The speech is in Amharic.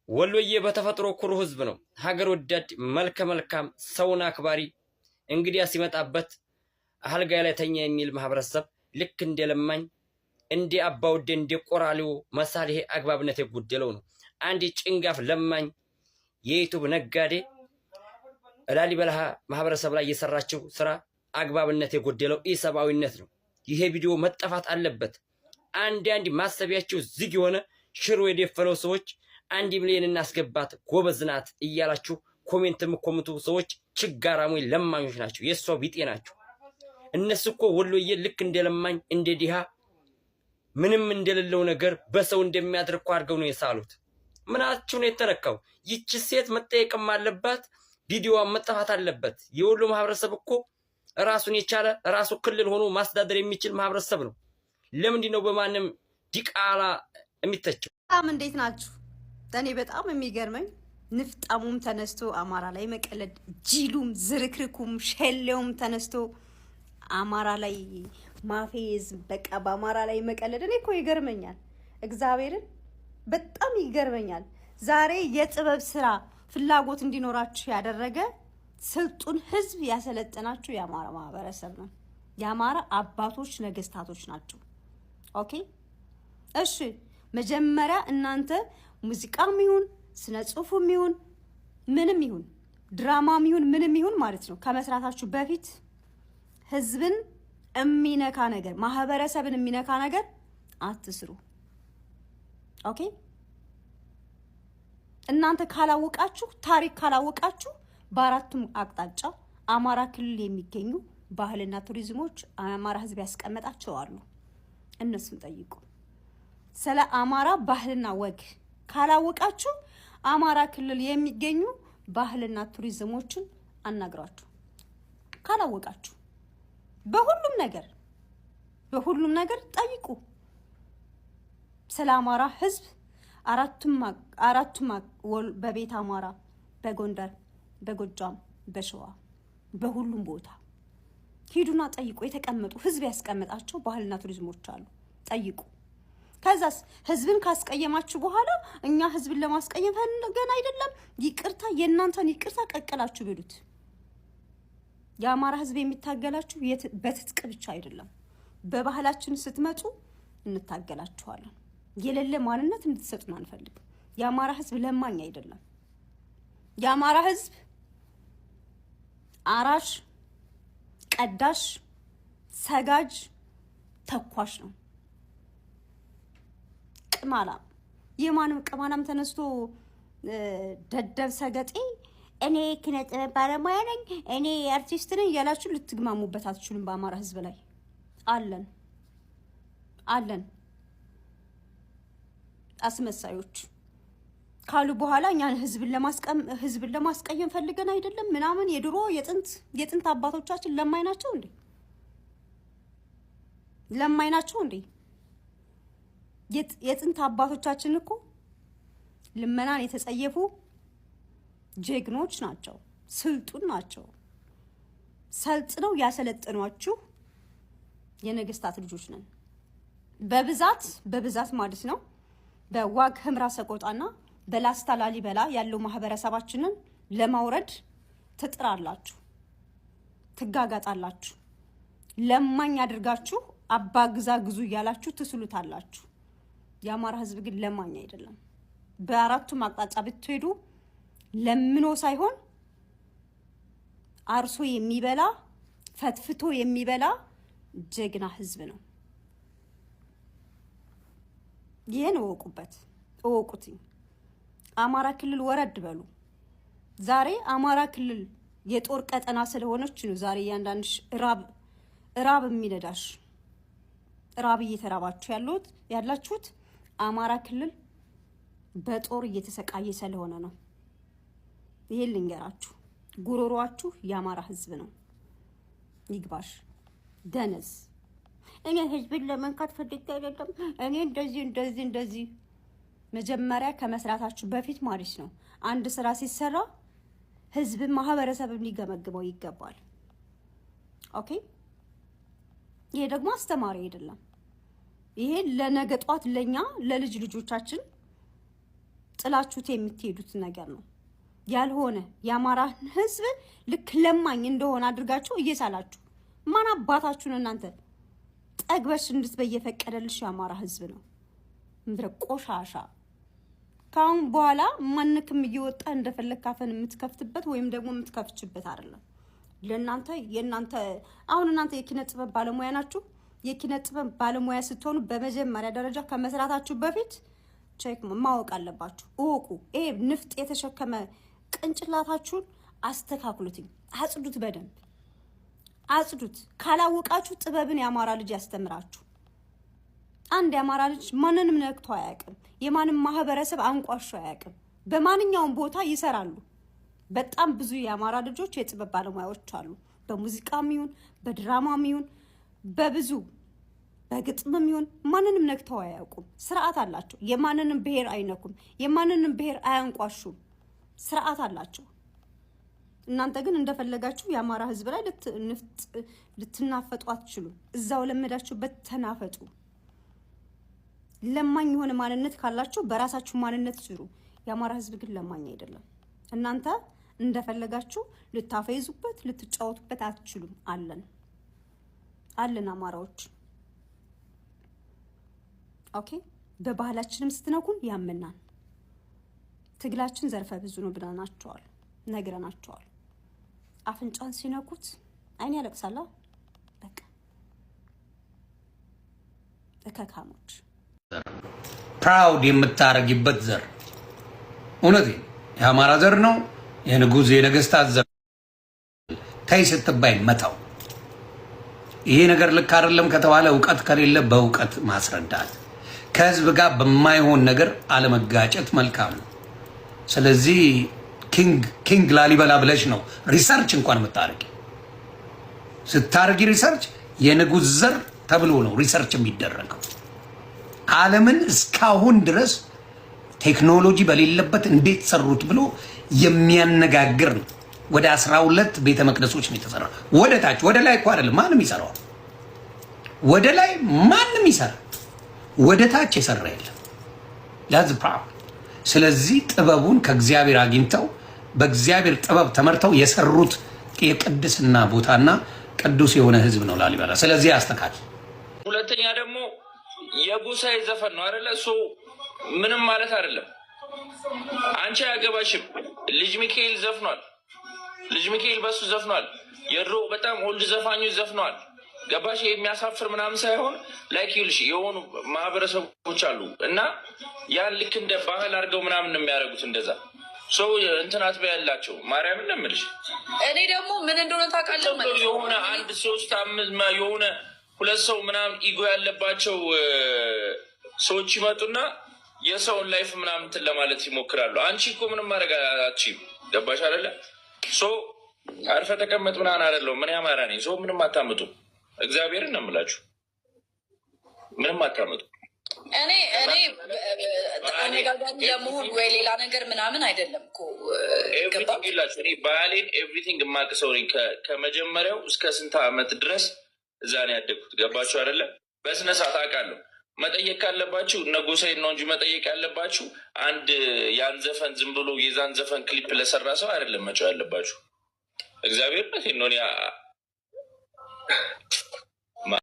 ወሎዬ በተፈጥሮ ኩሩ ህዝብ ነው። ሀገር ወዳድ፣ መልከ መልካም፣ ሰውን አክባሪ፣ እንግዲያ ሲመጣበት አልጋ ላይ ተኛ የሚል ማህበረሰብ ልክ እንደ ለማኝ እንደ አባውዴ እንደ ቆራሊው መሳሌ አግባብነት የጎደለው ነው። አንድ ጭንጋፍ ለማኝ የዩቲዩብ ነጋዴ ላሊበላ ማህበረሰብ ላይ የሰራችው ስራ አግባብነት የጎደለው ኢሰብአዊነት ነው። ይሄ ቪዲዮ መጠፋት አለበት። አንድ ማሰቢያቸው ዝግ የሆነ ሽሮ የደፈነው ሰዎች 1 ሚሊዮን እናስገባት ጎበዝ ናት እያላችሁ ኮሜንት የምትኮምቱ ሰዎች ችጋራሞች ለማኞች ናቸው። የሷ ቢጤ ናቸው። እነሱ እኮ ወሎዬ ልክ እንደ ለማኝ እንደ ዲሃ ምንም እንደሌለው ነገር በሰው እንደሚያድርኩ አድርገው ነው የሳሉት። ምናችሁ ነው የተነካው? ይቺ ሴት መጠየቅም አለባት። ቪዲዮዋ መጠፋት አለበት። የወሎ ማህበረሰብ እኮ ራሱን የቻለ ራሱ ክልል ሆኖ ማስተዳደር የሚችል ማህበረሰብ ነው። ለምንድን ነው በማንም ዲቃላ የሚተቸው? እንዴት ናችሁ? እኔ በጣም የሚገርመኝ ንፍጣሙም ተነስቶ አማራ ላይ መቀለድ፣ ጂሉም ዝርክርኩም ሸሌውም ተነስቶ አማራ ላይ ማፌዝ፣ በቃ በአማራ ላይ መቀለድ እኔ እኮ ይገርመኛል። እግዚአብሔርን በጣም ይገርመኛል። ዛሬ የጥበብ ስራ ፍላጎት እንዲኖራችሁ ያደረገ ስልጡን ህዝብ ያሰለጠናችሁ የአማራ ማህበረሰብ ነው። የአማራ አባቶች ነገስታቶች ናቸው። ኦኬ እሺ፣ መጀመሪያ እናንተ ሙዚቃም ይሁን ስነ ጽሁፍም ይሁን ምንም ይሁን ድራማም ይሁን ምንም ይሁን ማለት ነው ከመስራታችሁ በፊት ህዝብን የሚነካ ነገር ማህበረሰብን የሚነካ ነገር አትስሩ። ኦኬ እናንተ ካላወቃችሁ ታሪክ ካላወቃችሁ በአራቱም አቅጣጫ አማራ ክልል የሚገኙ ባህልና ቱሪዝሞች አማራ ህዝብ ያስቀመጣቸው አሉ። እነሱን ጠይቁ። ስለ አማራ ባህልና ወግ ካላወቃችሁ አማራ ክልል የሚገኙ ባህልና ቱሪዝሞችን አናግራችሁ። ካላወቃችሁ በሁሉም ነገር ጠይቁ። ስለ አማራ ህዝብ አራቱም በቤት አማራ፣ በጎንደር፣ በጎጃም፣ በሸዋ በሁሉም ቦታ ሂዱና ጠይቁ። የተቀመጡ ህዝብ ያስቀመጣቸው ባህልና ቱሪዝሞች አሉ። ጠይቁ። ከዛስ ህዝብን ካስቀየማችሁ በኋላ እኛ ህዝብን ለማስቀየም ፈልገን አይደለም፣ ይቅርታ የእናንተን ይቅርታ ቀቀላችሁ ብሉት። የአማራ ህዝብ የሚታገላችሁ በትጥቅ ብቻ አይደለም፣ በባህላችን ስትመጡ እንታገላችኋለን። የሌለ ማንነት እንድትሰጡን አንፈልግም። የአማራ ህዝብ ለማኝ አይደለም። የአማራ ህዝብ አራሽ፣ ቀዳሽ፣ ሰጋጅ፣ ተኳሽ ነው። ቅማላም የማንም ቅማላም ተነስቶ ደደብ ሰገጤ እኔ ኪነ ጥበብ ባለሙያ ነኝ እኔ አርቲስት ነኝ ያላችሁ ልትግማሙበት አትችሉም። በአማራ ህዝብ ላይ አለን አስመሳዮች ካሉ በኋላ እኛን ህዝብን ለማስቀየም ፈልገን አይደለም ምናምን። የድሮ የጥንት አባቶቻችን ለማኝ ናቸው እንዴ? የጥንት አባቶቻችን እኮ ልመናን የተጸየፉ ጀግኖች ናቸው፣ ስልጡን ናቸው። ሰልጥነው ያሰለጠኗችሁ የነገስታት ልጆች ነን። በብዛት ማለት ነው። በዋግ ህምራ ሰቆጣና በላስታ ላሊበላ ያለው ማህበረሰባችንን ለማውረድ ትጥራላችሁ፣ ትጋጋጣላችሁ። ለማኝ አድርጋችሁ አባ ግዛ ግዙ እያላችሁ ትስሉታላችሁ። የአማራ ህዝብ ግን ለማኝ አይደለም። በአራቱም አቅጣጫ ብትሄዱ ለምኖ ሳይሆን አርሶ የሚበላ ፈትፍቶ የሚበላ ጀግና ህዝብ ነው። ይሄን እወቁት። አማራ ክልል ወረድ በሉ። ዛሬ አማራ ክልል የጦር ቀጠና ስለሆነች ነው ዛሬ ያንዳንድሽ ራብ የሚነዳሽ ራብ እየተራባችሁ ያላችሁት አማራ ክልል በጦር እየተሰቃየ ስለሆነ ነው። ይሄን ልንገራችሁ። ጉሮሮአችሁ የአማራ ህዝብ ነው። ይግባሽ ደነዝ። እኔ ህዝብን ለመንካት ፈልጌ አይደለም። እኔ እንደዚህ መጀመሪያ ከመስራታችሁ በፊት ማለት ነው አንድ ስራ ሲሰራ ህዝብን ማህበረሰብን ሊገመግመው ይገባል። ኦኬ ይሄ ደግሞ አስተማሪ አይደለም። ይሄ ለነገ ጧት ለኛ ለልጅ ልጆቻችን ጥላችሁት የምትሄዱት ነገር ነው። ያልሆነ የአማራን ህዝብ ልክ ለማኝ እንደሆነ አድርጋችሁ እየሳላችሁ ማን አባታችሁን እናንተ ጠግበሽ እንድትበይ የፈቀደልሽ የአማራ ህዝብ ነው። ምድረ ቆሻሻ። ካሁን በኋላ ማንክም እየወጣ እንደፈለክ አፈን የምትከፍትበት ወይም ደግሞ የምትከፍችበት አይደለም። ለእናንተ የእናንተ አሁን እናንተ የኪነ ጥበብ ባለሙያ ናችሁ። የኪነ ጥበብ ባለሙያ ስትሆኑ በመጀመሪያ ደረጃ ከመስራታችሁ በፊት ቼክ ማወቅ አለባችሁ። እወቁ። ይሄ ንፍጥ የተሸከመ ቅንጭላታችሁን አስተካክሉትኝ፣ አጽዱት፣ በደንብ አጽዱት። ካላወቃችሁ ጥበብን የአማራ ልጅ ያስተምራችሁ። አንድ የአማራ ልጅ ማንንም ነክቶ አያውቅም። የማንም ማህበረሰብ አንቋሾ አያውቅም። በማንኛውም ቦታ ይሰራሉ። በጣም ብዙ የአማራ ልጆች የጥበብ ባለሙያዎች አሉ። በሙዚቃም ይሁን በድራማም ይሁን በብዙ በግጥምም ይሁን ማንንም ነክተው አያውቁም። ስርዓት አላቸው። የማንንም ብሔር አይነኩም። የማንንም ብሔር አያንቋሹም። ስርዓት አላቸው። እናንተ ግን እንደፈለጋችሁ የአማራ ህዝብ ላይ ልትናፈጡ አትችሉም። እዛው ለመዳችሁበት ተናፈጡ። ለማኝ የሆነ ማንነት ካላችሁ በራሳችሁ ማንነት ስሩ። የአማራ ህዝብ ግን ለማኝ አይደለም። እናንተ እንደፈለጋችሁ ልታፈይዙበት ልትጫወቱበት አትችሉም። አለን አማራዎች። ኦኬ። በባህላችንም ስትነኩን ያመናል። ትግላችን ዘርፈ ብዙ ነው ብለናቸዋል፣ ነግረናቸዋል። አፍንጫን ሲነኩት አይን ያለቅሳል። በቃ እከካሞች ፕራውድ የምታረጊበት ዘር እውነት የአማራ ዘር ነው። የንጉስ የነገስታት ዘር ታይ ስትባይ መታው። ይሄ ነገር ልክ አይደለም ከተባለ እውቀት ከሌለ በእውቀት ማስረዳት፣ ከህዝብ ጋር በማይሆን ነገር አለመጋጨት መልካም ነው። ስለዚህ ኪንግ ላሊበላ ብለሽ ነው ሪሰርች እንኳን የምታረጊ። ስታረጊ ሪሰርች የንጉስ ዘር ተብሎ ነው ሪሰርች የሚደረገው። ዓለምን እስካሁን ድረስ ቴክኖሎጂ በሌለበት እንዴት ሰሩት ብሎ የሚያነጋግር ነው። ወደ 12 ቤተ መቅደሶች ነው የተሰራ። ወደ ታች ወደ ላይ እኮ አይደለም ማንም ይሰራው። ወደ ላይ ማንም ይሰራ፣ ወደ ታች የሰራ የለም። ያዝ ፕራው። ስለዚህ ጥበቡን ከእግዚአብሔር አግኝተው በእግዚአብሔር ጥበብ ተመርተው የሰሩት የቅድስና ቦታና ቅዱስ የሆነ ህዝብ ነው ላሊበላ። ስለዚህ አስተካክል። ሁለተኛ ደግሞ የጎሳዬ ዘፈን ነው አይደለ? እሱ ምንም ማለት አይደለም። አንቺ አያገባሽም። ልጅ ሚካኤል ዘፍኗል። ልጅ ሚካኤል በሱ ዘፍኗል። የድሮ በጣም ኦልድ ዘፋኞች ዘፍኗል። ገባሽ? የሚያሳፍር ምናምን ሳይሆን ላይክ ይልሽ የሆኑ ማህበረሰቦች አሉ እና ያን ልክ እንደ ባህል አድርገው ምናምን ነው የሚያደርጉት። እንደዛ ሰው እንትናት ያላቸው ማርያምን ነው የምልሽ። እኔ ደግሞ ምን እንደሆነ ታውቃለህ ማለት ነው የሆነ አንድ 3 5 የሆነ 2 ሰው ምናምን ኢጎ ያለባቸው ሰዎች ይመጡና የሰውን ላይፍ ምናምን እንትን ለማለት ይሞክራሉ። አንቺ እኮ ምንም ማድረግ አትችይም። ገባሽ አይደለ? አርፈ ተቀመጥ ምናምን አይደለም። ምን ያማራ ነኝ ሰው ምንም አታምጡ። እግዚአብሔርን ነው የምላችሁ፣ ምንም አታምጡ። እኔ አነጋጋሪ ለመሆን ወይ ሌላ ነገር ምናምን አይደለም እኮ ኤቭሪቲንግ ይላችሁ። እኔ ባህሌን ኤቭሪቲንግ የማውቅ ሰው ነኝ። ከመጀመሪያው እስከ ስንት ዓመት ድረስ እዛ ነው ያደግኩት። ገባችሁ አይደለ? በስነ ስርዓት አውቃለሁ። መጠየቅ ካለባችሁ እነ ጎሳዬን ነው እንጂ መጠየቅ ያለባችሁ አንድ ያን ዘፈን ዝም ብሎ የዛን ዘፈን ክሊፕ ለሰራ ሰው አይደለም መጫው ያለባችሁ። እግዚአብሔር ነው